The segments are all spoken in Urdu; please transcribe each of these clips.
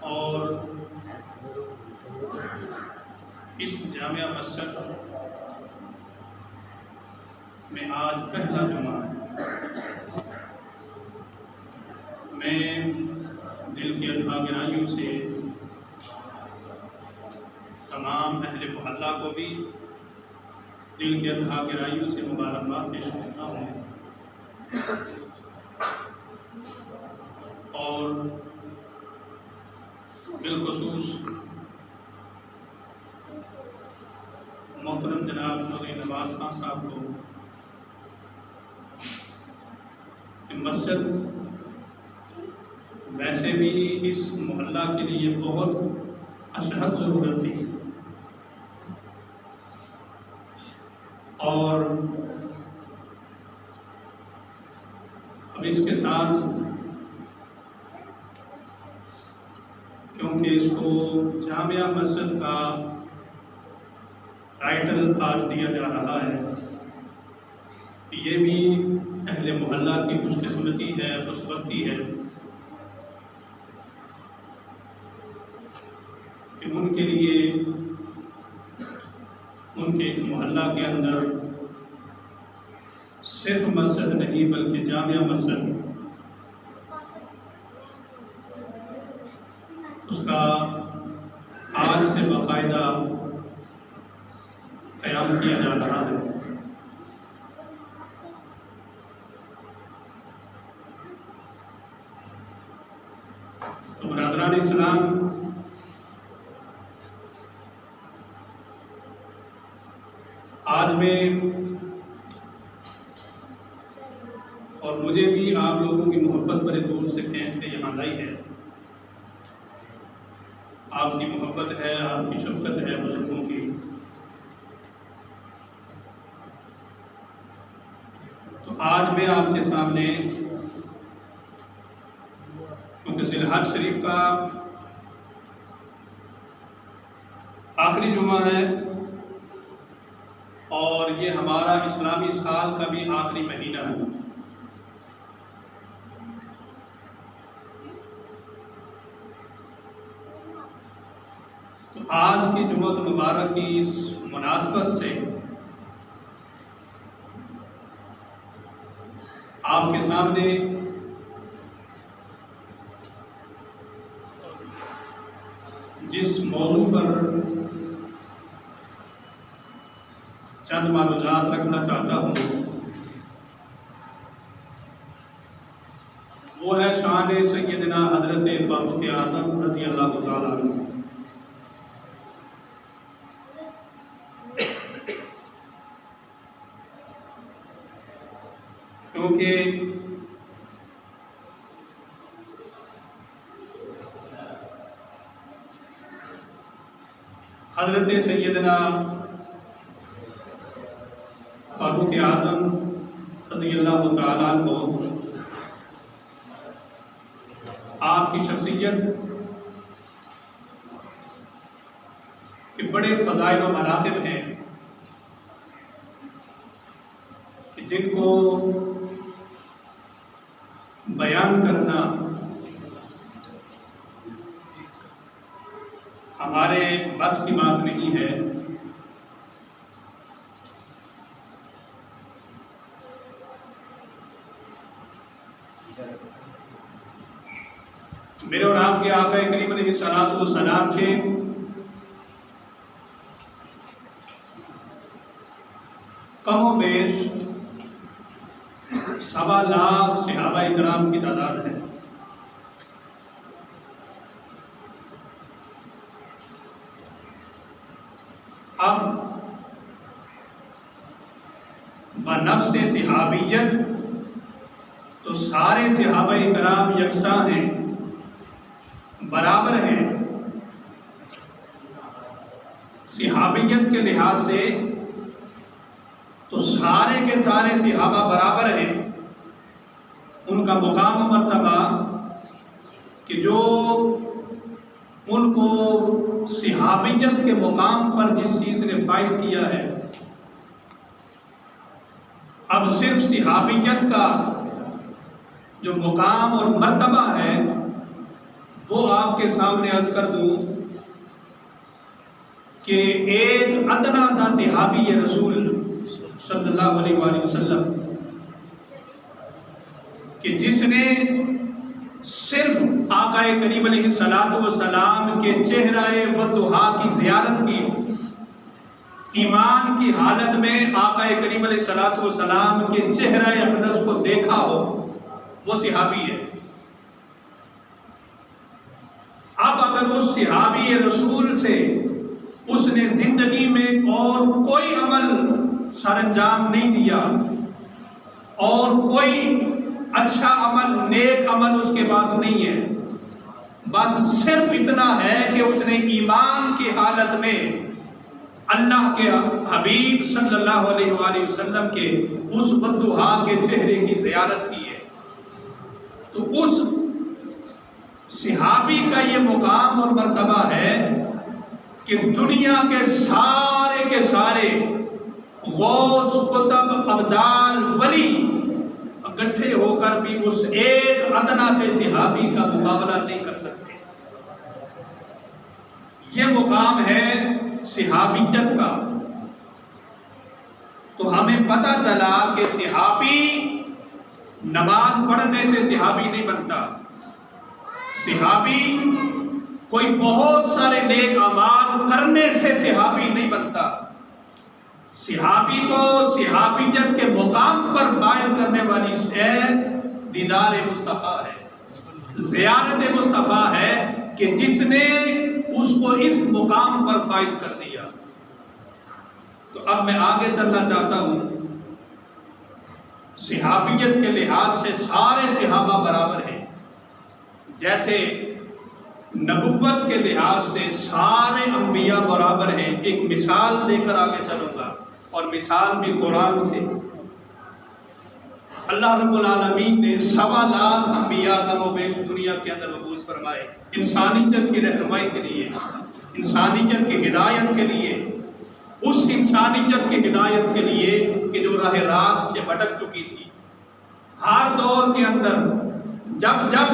اور اس جامعہ مسجد میں آج پہلا جمعہ ہے۔ میں دل کی گہرائیوں سے تمام اہل محلہ کو بھی دل کی گہرائیوں سے مبارکباد پیش کرتا ہوں، اور بالخصوص محترم جناب چودھری نواز خان صاحب کو مسجد ویسے بھی اس محلہ کے لیے بہت اشد ضرورت تھی، اور اب اس کے ساتھ کیونکہ اس کو جامعہ مسجد کا ٹائٹل آج دیا جا رہا ہے، یہ بھی اہل محلہ کی خوش قسمتی ہے، خوش بختی ہے کہ ان کے لیے ان کے اس محلہ کے اندر صرف مسجد نہیں بلکہ جامعہ مسجد اس کا آج سے باقاعدہ قیام کیا جا رہا ہے۔ تو برادران اسلام، آج میں اور مجھے بھی آپ لوگوں کی محبت بڑے دور سے کھینچ کے یہاں لائی ہے۔ آپ کی محبت ہے، آپ کی شفقت ہے بزرگوں کی، تو آج میں آپ کے سامنے کیونکہ ذی الحج شریف کا آخری جمعہ ہے اور یہ ہمارا اسلامی سال کا بھی آخری مہینہ ہے، تو آج کی جمعہ مبارک کی اس مناسبت سے آپ کے سامنے جس موضوع پر چند معلومات رکھنا چاہتا ہوں وہ ہے شان سیدنا حضرت فاروق اعظم رضی اللہ تعالیٰ عنہ۔ کیونکہ حضرت سیدنا فاروق اعظم رضی اللہ تعالیٰ عنہ آپ کی شخصیت کے بڑے فضائل و مراتب ہیں کہ جن کو بیان کرنا ہمارے بس کی بات نہیں ہے۔ میرے اور آپ کے آقا کریم علیہ الصلوۃ والسلام کے کم و بیش 1.25 لاکھ صحابہ کرام کی تعداد ہے۔ اب بنفس صحابیت تو سارے صحابہ کرام یکساں ہیں، برابر ہیں، صحابیت کے لحاظ سے تو سارے کے سارے صحابہ برابر ہیں۔ ان کا مقام و مرتبہ کہ جو ان کو صحابیت کے مقام پر جس چیز نے فائز کیا ہے، اب صرف صحابیت کا جو مقام اور مرتبہ ہے وہ آپ کے سامنے عرض کر دوں کہ ایک ادنا سا صحابی رسول صلی اللہ علیہ وآلہ وسلم کہ جس نے صرف آقا کریم علیہ السلام کے چہرہ والضحیٰ کی زیارت کی، ایمان کی حالت میں آقا کریم علیہ السلام کے چہرہ اقدس کو دیکھا ہو، وہ صحابی ہے۔ اب اگر اس صحابی رسول سے اس نے زندگی میں اور کوئی عمل سر انجام نہیں دیا اور کوئی اچھا عمل، نیک عمل اس کے پاس نہیں ہے، بس صرف اتنا ہے کہ اس نے ایمان کی حالت میں اللہ کے حبیب صلی اللہ علیہ وآلہ وسلم کے اس والضحیٰ کے چہرے کی زیارت کی ہے، تو اس صحابی کا یہ مقام اور مرتبہ ہے کہ دنیا کے سارے غوث، قطب، ابدال، ولی اکٹھے ہو کر بھی اس ایک ادنا سے صحابی کا مقابلہ نہیں کر سکتے۔ یہ مقام ہے صحابیت کا۔ تو ہمیں پتہ چلا کہ صحابی نماز پڑھنے سے صحابی نہیں بنتا، صحابی کوئی بہت سارے نیک اعمال کرنے سے صحابی نہیں بنتا۔ صحابی کو صحابیت کے مقام پر فائز کرنے والی دیدار مصطفیٰ ہے، زیارت مصطفیٰ ہے کہ جس نے اس کو اس مقام پر فائز کر دیا۔ تو اب میں آگے چلنا چاہتا ہوں۔ صحابیت کے لحاظ سے سارے صحابہ برابر ہیں، جیسے نبوت کے لحاظ سے سارے انبیاء برابر ہیں۔ ایک مثال دے کر آگے چلوں گا، اور مثال بھی قرآن سے۔ اللہ رب العالمین نے 1.25 لاکھ انبیاء کم و بیش دنیا کے اندر مبعوث فرمائے، انسانیت کی رہنمائی کے لیے، انسانیت کی ہدایت کے لیے، اس انسانیت کی ہدایت کے لیے کہ جو راہ راست سے بھٹک چکی تھی۔ ہر دور کے اندر جب جب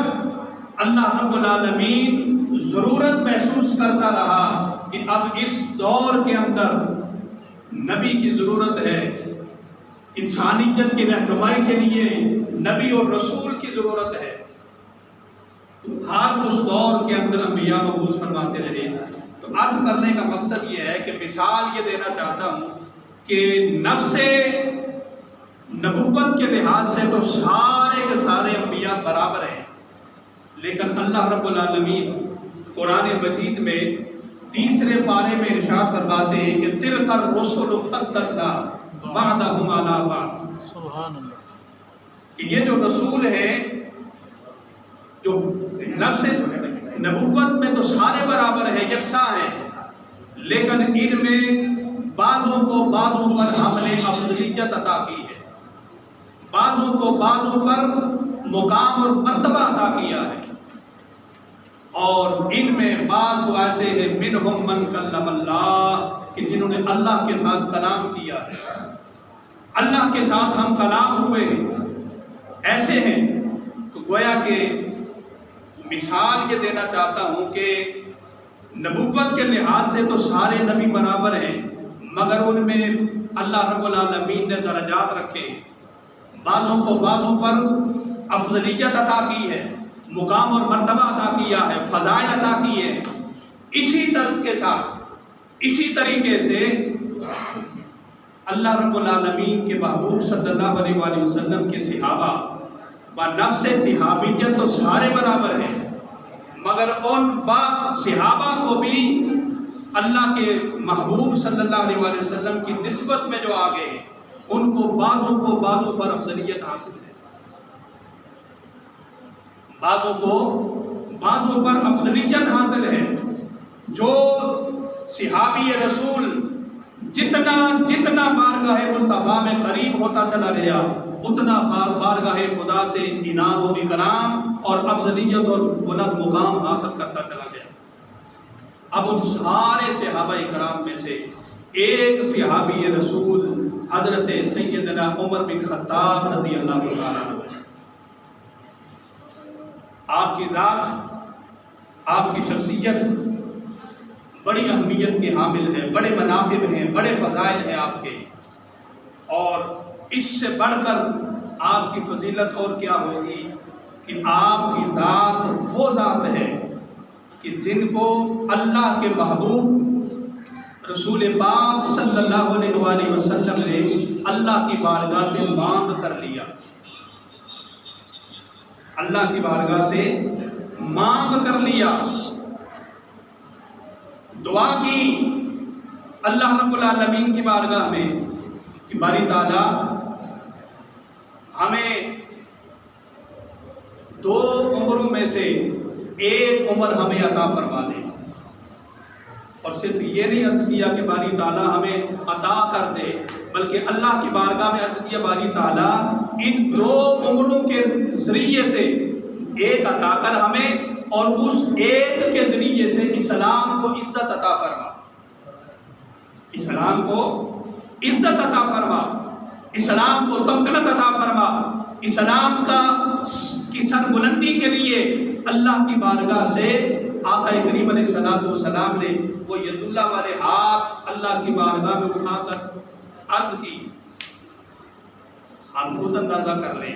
اللہ رب العالمین ضرورت محسوس کرتا رہا کہ اب اس دور کے اندر نبی کی ضرورت ہے، انسانیت کی رہنمائی کے لیے نبی اور رسول کی ضرورت ہے، تو ہر اس دور کے اندر انبیاء مبعوث فرماتے رہے۔ تو عرض کرنے کا مقصد یہ ہے کہ مثال یہ دینا چاہتا ہوں کہ نفس نبوت کے لحاظ سے تو سارے کے سارے انبیاء برابر ہیں، لیکن اللہ رب العالمین قرآن مجید میں 3 پارے میں ارشاد فرماتے ہیں کہ تلک الرسل فضلنا بعضهم علی بعض، سبحان اللہ، کہ یہ جو رسول ہیں، جو نفس نبوت میں تو سارے برابر ہیں، یکساں ہیں، لیکن ان میں بعضوں کو بعضوں پر ہم نے افضلیت عطا کی ہے، بعضوں کو بعضوں پر مقام اور مرتبہ عطا کیا ہے، اور ان میں بعض تو ایسے ہیں منہم من کلم اللہ، کہ جنہوں نے اللہ کے ساتھ کلام کیا ہے، اللہ کے ساتھ ہم کلام ہوئے ہیں، ایسے ہیں۔ تو گویا کہ مثال یہ دینا چاہتا ہوں کہ نبوت کے لحاظ سے تو سارے نبی برابر ہیں، مگر ان میں اللہ رب العالمین نے درجات رکھے، بعضوں کو بعضوں پر افضلیت عطا کی ہے، مقام اور مرتبہ عطا کیا ہے، فضائل عطا کی ہے۔ اسی طرز کے ساتھ، اسی طریقے سے اللہ رب العالمین کے محبوب صلی اللہ علیہ وآلہ وسلم کے صحابہ بنفس صحابیت تو سارے برابر ہیں، مگر ان صحابہ کو بھی اللہ کے محبوب صلی اللہ علیہ وآلہ وسلم کی نسبت میں جو آگے ہیں، ان کو بعضوں پر افضلیت حاصل ہے، بعضوں پر افضلیت حاصل ہے۔ جو صحابی رسول جتنا بارگاہ مصطفیٰ میں قریب ہوتا چلا گیا، اتنا بارگاہ خدا سے انعام و اکرام اور افضلیت اور بلند مقام حاصل کرتا چلا گیا۔ اب ان سارے صحابہ کرام میں سے ایک صحابی رسول حضرت سیدنا عمر بن خطاب رضی اللہ تعالیٰ عنہ، آپ کی ذات آپ کی شخصیت بڑی اہمیت کے حامل ہے، بڑے مناقب ہیں، بڑے فضائل ہیں آپ کے، اور اس سے بڑھ کر آپ کی فضیلت اور کیا ہوگی کہ آپ کی ذات وہ ذات ہے کہ جن کو اللہ کے محبوب رسول پاک صلی اللہ علیہ وآلہ وسلم نے اللہ کی بارگاہ سے مانگ کر لیا، اللہ کی بارگاہ سے مانگ کر لیا، دعا کی اللہ رب العالمین کی بارگاہ میں کہ باری تعالیٰ ہمیں 2 عمروں میں سے 1 عمر ہمیں عطا فرما دے، اور صرف یہ نہیں عرض کیا کہ باری تعالیٰ ہمیں عطا کر دے، بلکہ اللہ کی بارگاہ میں عرض کیا باری تعالیٰ ان 2 عمروں کے ذریعے سے 1 عطا کر ہمیں، اور اس 1 کے ذریعے سے اسلام کو عزت عطا فرما، اسلام کو عزت عطا فرما، اسلام کو تمکنت عطا فرما، اسلام کی سربلندی کے لیے اللہ کی بارگاہ سے آقا کریم علیہ الصلوۃ والسلام نے وہ ید اللہ والے ہاتھ اللہ کی بارگاہ میں اٹھا کر عرض کی۔ آپ خود اندازہ کر لیں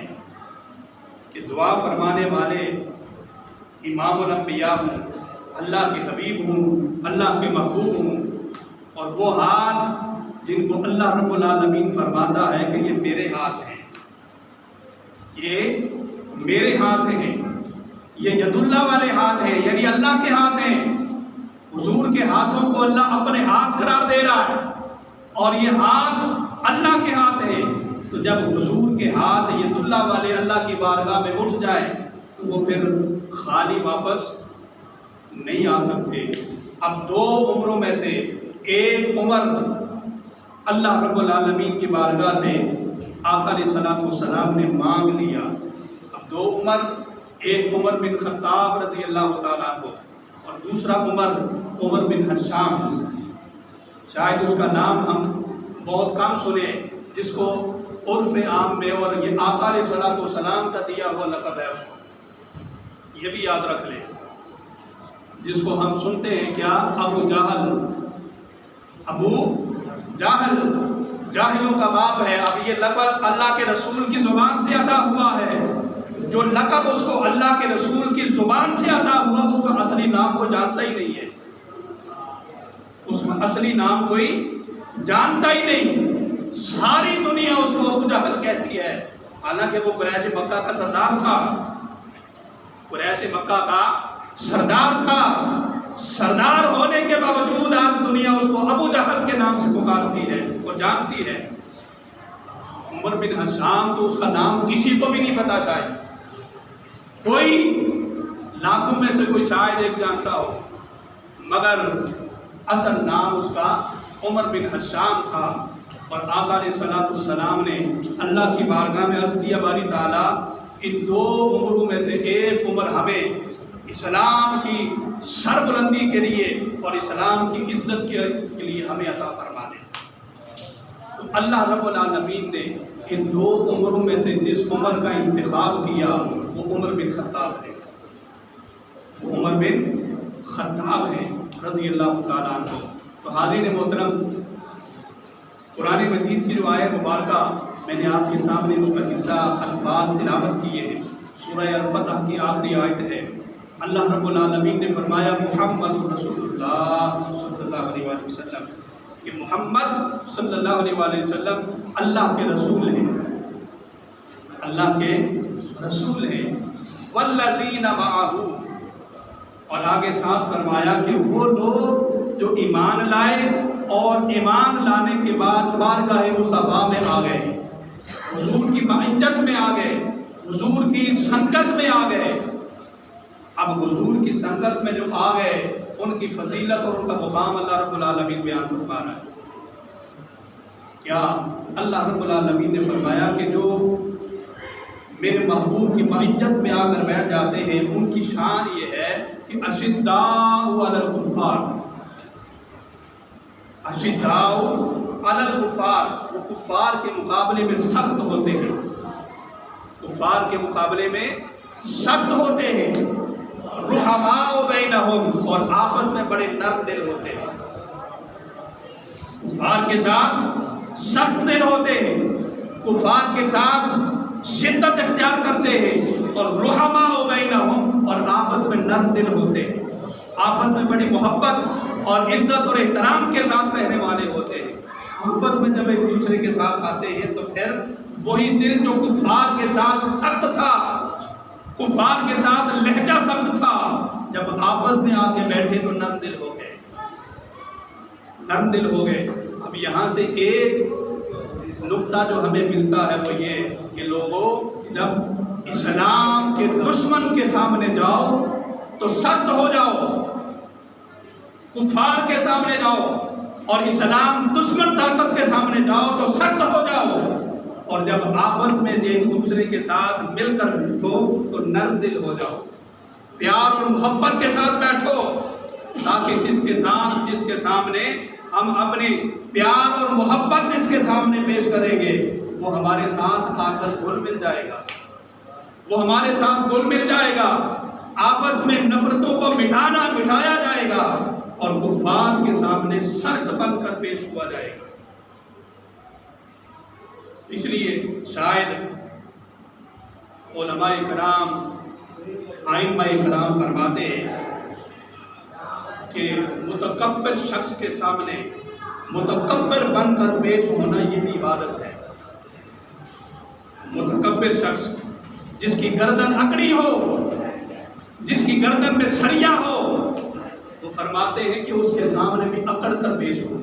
کہ دعا فرمانے والے امام الانبیاء ہوں، اللہ کے حبیب ہوں، اللہ کے محبوب ہوں، اور وہ ہاتھ جن کو اللہ رب العالمین فرماتا ہے کہ یہ میرے ہاتھ ہیں، یہ میرے ہاتھ ہیں، یہ ید اللہ والے ہاتھ ہیں، یعنی اللہ کے ہاتھ ہیں۔ حضور کے ہاتھوں کو اللہ اپنے ہاتھ قرار دے رہا ہے، اور یہ ہاتھ اللہ کے ہاتھ ہیں، تو جب حضور کے ہاتھ ید اللہ والے اللہ کی بارگاہ میں اٹھ جائے تو وہ پھر خالی واپس نہیں آ سکتے۔ اب 2 عمروں میں سے 1 عمر اللہ رب العالمین کی بارگاہ سے آقا علیہ الصلوۃ والسلام نے مانگ لیا۔ اب 2 عمر، 1 عمر بن خطاب رضی اللہ تعالیٰ عنہ، اور دوسرا عمر بن حشام، شاید اس کا نام ہم بہت کم سنے، جس کو عرف عام میں اور یہ آقا علیہ الصلوۃ والسلام کا دیا ہوا لقب ہے، اس کو یہ بھی یاد رکھ لیں، جس کو ہم سنتے ہیں کیا، ابو جہل، جاہلوں کا باپ ہے۔ اب یہ لقب اللہ کے رسول کی زبان سے عطا ہوا ہے، جو لقب اس کو اللہ کے رسول کی زبان سے عطا ہوا اس کا اصلی نام کو جانتا ہی نہیں ہے، اس کا اصلی نام کوئی جانتا ہی نہیں، ساری دنیا اس کو ابو جہل کہتی ہے، حالانکہ وہ قریش مکہ کا سردار تھا، قریش مکہ کا سردار تھا، سردار ہونے کے باوجود آج دنیا اس کو ابو جہل کے نام سے پکارتی ہے اور جانتی ہے۔ عمر بن حشام تو اس کا نام کسی کو بھی نہیں پتا، شاید کوئی لاکھوں میں سے کوئی شاید ایک جانتا ہو، مگر اصل نام اس کا عمر بن حشام تھا۔ اور آقا علیہ الصلوۃ والسلام نے اللہ کی بارگاہ میں عرض کیا باری تعالیٰ ان 2 عمروں میں سے 1 عمر ہمیں اسلام کی سربلندی کے لیے اور اسلام کی عزت کے لیے ہمیں عطا فرما دے۔ تو اللہ رب العالمین نے ان 2 عمروں میں سے جس عمر کا انتخاب کیا وہ عمر بن خطاب ہے، وہ عمر بن خطاب ہے رضی اللہ تعالیٰ عنہ۔ تو حاضرین محترم، قرآن مجید کی جو آیت مبارکہ میں نے آپ کے سامنے اس کا حصہ الفاظ تلاوت کیے ہیں، سورہ الفتح کی آخری آیت ہے۔ اللہ رب العالمین نے فرمایا محمد رسول اللہ صلی اللہ علیہ وآلہ وسلم، کہ محمد صلی اللہ علیہ وآلہ وسلم اللہ کے رسول ہیں، اللہ کے رسول ہیں، والذین معہ، اور آگے ساتھ فرمایا کہ وہ لوگ جو ایمان لائے اور ایمان لانے کے بعد بارگاہ مصطفیٰ میں آ گئے، حضور کی معیت میں آ گئے، حضور کی سنگت میں آ گئے۔ اب حضور کی سنگت میں جو آ گئے ان کی فضیلت اور ان کا مقام اللہ رب العالمین بیان فرما رہا ہے۔ کیا اللہ رب العالمین نے فرمایا کہ جو میرے محبوب کی معیت میں آ کر بیٹھ جاتے ہیں ان کی شان یہ ہے کہ اشداء علی الکفار، اشداء علی الکفار، وہ کفار کے مقابلے میں سخت ہوتے ہیں، کفار کے مقابلے میں سخت ہوتے ہیں۔ اور رحماء بینہم، اور آپس میں بڑے نرم دل ہوتے ہیں، کفار کے ساتھ سخت دل ہوتے ہیں، کفار کے ساتھ شدت اختیار کرتے ہیں، اور رحماء بینہم، اور آپس میں نرم دل ہوتے ہیں، آپس میں بڑی محبت اور عزت اور احترام کے ساتھ رہنے والے ہوتے ہیں۔ آپس میں جب ایک دوسرے کے ساتھ آتے ہیں تو پھر وہی دل جو کفار کے ساتھ سخت تھا، کفار کے ساتھ لہجہ سخت تھا، جب آپس میں آ کے بیٹھے تو نرم دل ہو گئے، نرم دل ہو گئے۔ اب یہاں سے ایک نقطہ جو ہمیں ملتا ہے وہ یہ کہ لوگوں، جب اسلام کے دشمن کے سامنے جاؤ تو سخت ہو جاؤ، کفار کے سامنے جاؤ، اور اسلام دشمن طاقت کے سامنے جاؤ تو سخت ہو جاؤ، اور جب آپس میں ایک دوسرے کے ساتھ مل کر بیٹھو تو نرم دل ہو جاؤ، پیار اور محبت کے ساتھ بیٹھو، تاکہ جس کے سامنے ہم اپنی پیار اور محبت جس کے سامنے پیش کریں گے وہ ہمارے ساتھ آ کر گھل مل جائے گا، وہ ہمارے ساتھ گھل مل جائے گا، آپس میں نفرتوں کو مٹایا جائے گا، اور کفار کے سامنے سخت بن کر پیش ہوا جائے گا۔ اس لیے شاید علماء کرام، ائمہ کرام فرماتے ہیں کہ متکبر شخص کے سامنے متکبر بن کر پیش ہونا یہ بھی عبادت ہے۔ متکبر شخص جس کی گردن اکڑی ہو، جس کی گردن میں سریا ہو، وہ فرماتے ہیں کہ اس کے سامنے بھی اکڑ کر پیش ہو،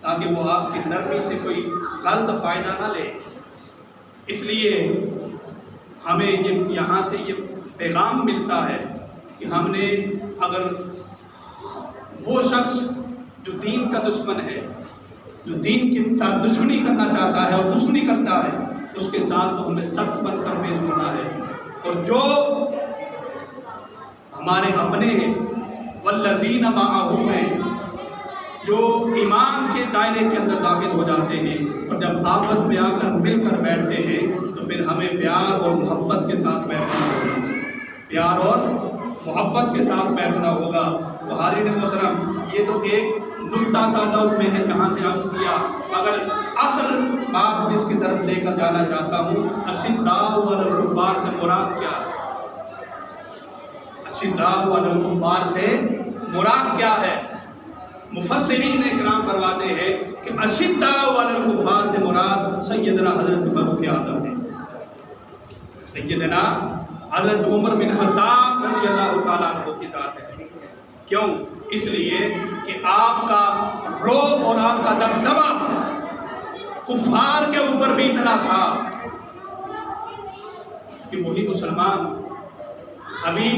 تاکہ وہ آپ کی نرمی سے کوئی غلط فائدہ نہ لے۔ اس لیے ہمیں یہاں سے یہ پیغام ملتا ہے کہ ہم نے اگر وہ شخص جو دین کا دشمن ہے، جو دین کے ساتھ دشمنی کرنا چاہتا ہے اور دشمنی کرتا ہے، اس کے ساتھ تو ہمیں سخت بن کر پیش ہونا ہے، اور جو ہمارے اپنے ہیں والذین معہ ہیں، جو ایمان کے دائرے کے اندر داخل ہو جاتے ہیں، اور جب آپس میں آ کر مل کر بیٹھتے ہیں تو پھر ہمیں پیار اور محبت کے ساتھ بیٹھنا ہوگا، پیار اور محبت کے ساتھ بیٹھنا ہوگا۔ حاضرین محترم، یہ تو ایک نقطہ تھا لوگ میں نے جہاں سے عرض کیا، اگر اصل بات جس کی طرف لے کر جانا چاہتا ہوں، اشداء علی الکفار سے مراد کیا ہے؟ اشداء علی الکفار سے مراد کیا ہے؟ مفسرین اکرام فرماتے ہیں کہ اشداء علی الکفار سے مراد سیدنا حضرت فاروق اعظم ہے، سیدنا حضرت عمر بن خطاب رضی اللہ تعالیٰ عنہ کی ذات ہے۔ کیوں؟ اس لیے کہ آپ کا رعب اور آپ کا دبدبہ کفار کے اوپر بھی اتنا تھا کہ وہی مسلمان ابھی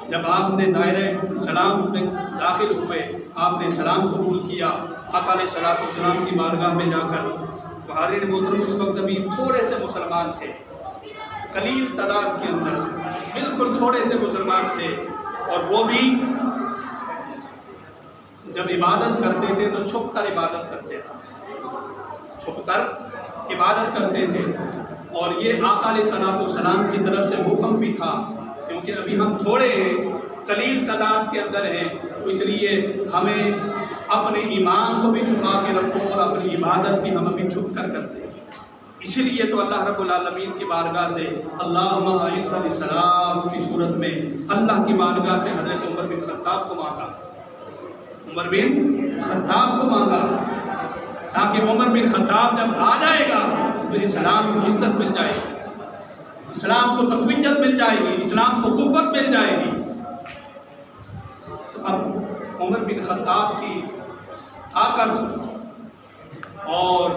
جب آپ نے دائرہ اسلام میں داخل ہوئے، آپ نے اسلام قبول کیا، آقا علیہ السلام کی بارگاہ میں جا کر، حاضرین محترم اس وقت ابھی تھوڑے سے مسلمان تھے، قلیل تعداد کے اندر بالکل تھوڑے سے مسلمان تھے، اور وہ بھی جب عبادت کرتے تھے تو چھپ کر عبادت کرتے تھے، چھپ کر عبادت کرتے تھے، اور یہ آقا علیہ السلام کی طرف سے حکم بھی تھا، کیونکہ ابھی ہم تھوڑے ہیں، قلیل تعداد کے اندر ہیں، تو اس لیے ہمیں اپنے ایمان کو بھی چھپا کے رکھو اور اپنی عبادت بھی ہم ابھی چھپ کر کرتے ہیں۔ اسی لیے تو اللہ رب العالمین کی بارگاہ سے اللہم اعز الاسلام کی صورت میں اللہ کی بارگاہ سے حضرت عمر بن خطاب کو مانگا، عمر بن خطاب کو مانگا، تاکہ عمر بن خطاب جب آ جائے گا تو اسلام کو عزت مل جائے گی، اسلام کو تقویت مل جائے گی، اسلام کو قوت مل جائے گی۔ تو اب عمر بن خطاب کی طاقت اور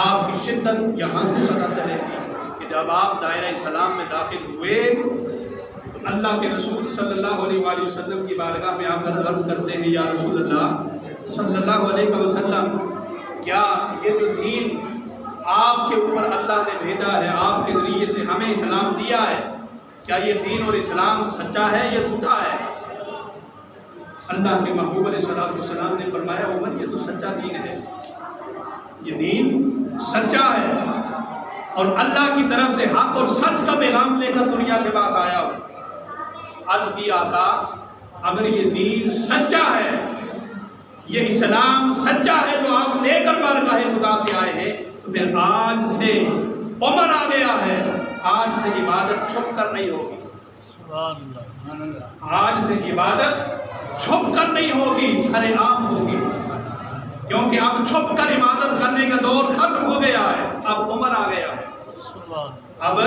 آپ کی شدت یہاں سے پتہ چلے گی کہ جب آپ دائرہ اسلام میں داخل ہوئے تو اللہ کے رسول صلی اللہ علیہ وآلہ وسلم کی بارگاہ میں آ کر عرض کرتے ہیں، یا رسول اللہ صلی اللہ علیہ وسلم، کیا یہ جو دین آپ کے اوپر اللہ نے بھیجا ہے، آپ کے ذریعے سے ہمیں اسلام دیا ہے، کیا یہ دین اور اسلام سچا ہے یا جھوٹا ہے؟ اللہ کے محبوب علیہ السلام نے فرمایا، عمر یہ تو سچا دین ہے، یہ دین سچا ہے، اور اللہ کی طرف سے حق اور سچ کا پیغام لے کر دنیا کے پاس آیا ہو۔ عرض کیا آقا اگر یہ دین سچا ہے، یہ اسلام سچا ہے جو آپ لے کر بارگاہ خدا سے آئے ہیں، تو پھر آج سے عمر آ گیا ہے، آج سے عبادت چھپ کر نہیں ہوگی، آج سے عبادت چھپ کر نہیں ہوگی، سرے عام ہوگی، کیونکہ اب چھپ کر عبادت کرنے کا دور ختم ہو گیا ہے، اب عمر آ گیا ہے، اب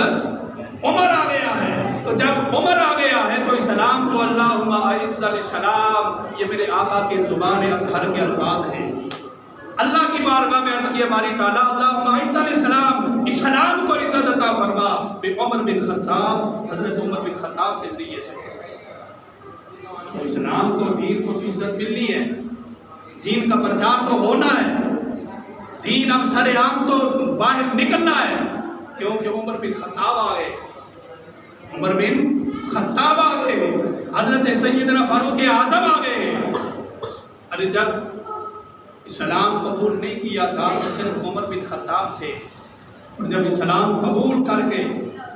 عمر آ گیا ہے۔ تو جب عمر آ گیا ہے تو اسلام کو اللہم اعز الاسلام، یہ میرے آقا کی زبان اطہر کے الفاظ ہیں، اللہ کی بارگاہ میں عرض کیا باری تعالیٰ اللہم اعز الاسلام، اسلام کو عزت عطا فرما بے عمر بن خطاب، حضرت عمر بن خطاب کے ذریعے سے۔ تو اسلام کو، دین کو تو عزت ملنی ہے، دین کا پرچار تو ہونا ہے، دین اب سر عام تو باہر نکلنا ہے، کیونکہ عمر بن خطاب آ گئے، عمر بن خطاب آ گئے، حضرت سیدنا فاروق اعظم آ گئے۔ ارے جب اسلام قبول نہیں کیا تھا تو صرف عمر بن خطاب تھے، اور جب اسلام قبول کر کے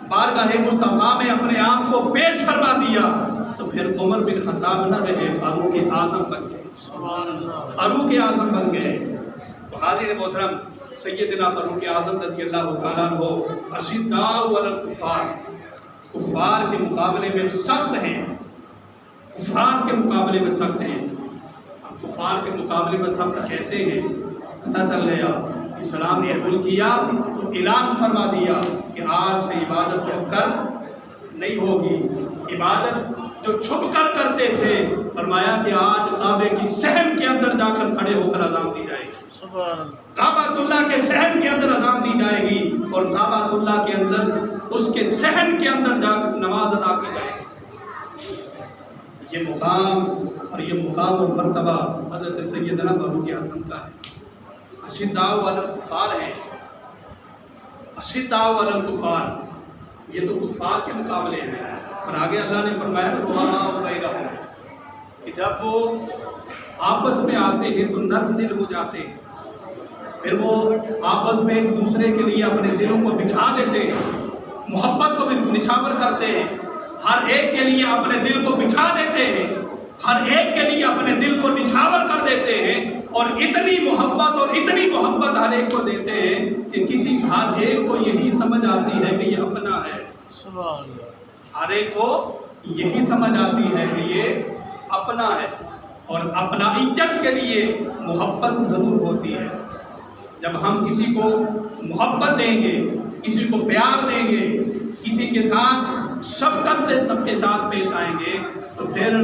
بارگاہ مصطفیٰ میں اپنے آپ کو پیش فرما دیا تو پھر عمر بن خطاب نہ رہے، فاروق اعظم بن گئے، فاروق اعظم بن گئے۔ تو حاضرین محترم، سیدنا فاروق اعظم رضی اللہ تعالیٰ عنہ اشداء علی الکفار، کفار کے مقابلے میں سخت ہیں، کفار کے مقابلے میں سخت ہیں۔ اب کفار کے مقابلے میں سخت کیسے ہیں؟ پتہ چل گیا، اسلام نے قبول کیا تو اعلان فرما دیا کہ آج سے عبادت چھپ کر نہیں ہوگی، عبادت جو چھپ کر کرتے تھے فرمایا کہ آج کعبے کی صحن کے اندر جا کر کھڑے ہو کر اذان دی جائے گی، کعبۃ اللہ کے صحن کے اندر اذان دی جائے گی، اور کعبۃ اللہ کے اندر اس کے صحن کے اندر جا کر نماز ادا کی جائے گی۔ یہ مقام اور مرتبہ حضرت سیدنا فاروق اعظم کا ہے۔ اشداء علی الکفار ہیں، اشداء علی الکفار، یہ تو کفار کے مقابلے ہیں، اور آگے اللہ نے فرمایا رحماء بینہم، کہ جب وہ آپس میں آتے ہیں تو نرم دل ہو جاتے ہیں، پھر وہ آپس میں ایک دوسرے کے لیے اپنے دلوں کو بچھا دیتے ہیں، محبت کو بھی نچھاور کرتے ہیں، ہر ایک کے لیے اپنے دل کو بچھا دیتے ہیں، ہر ایک کے لیے اپنے دل کو نچھاور کر دیتے ہیں، اور اتنی محبت ہر ایک کو دیتے ہیں کہ ہر ایک کو یہی سمجھ آتی ہے کہ یہ اپنا ہے، ہر ایک کو یہی سمجھ آتی ہے کہ یہ اپنا ہے، اور اپنا عزت کے لیے محبت ضرور ہوتی ہے۔ جب ہم کسی کو محبت دیں گے، کسی کو پیار دیں گے، کسی کے ساتھ شفقت سے سب کے ساتھ پیش آئیں گے تو پھر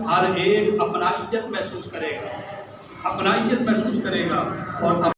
ہر ایک اپنا عزت محسوس کرے گا، اپنا عزت محسوس کرے گا، اور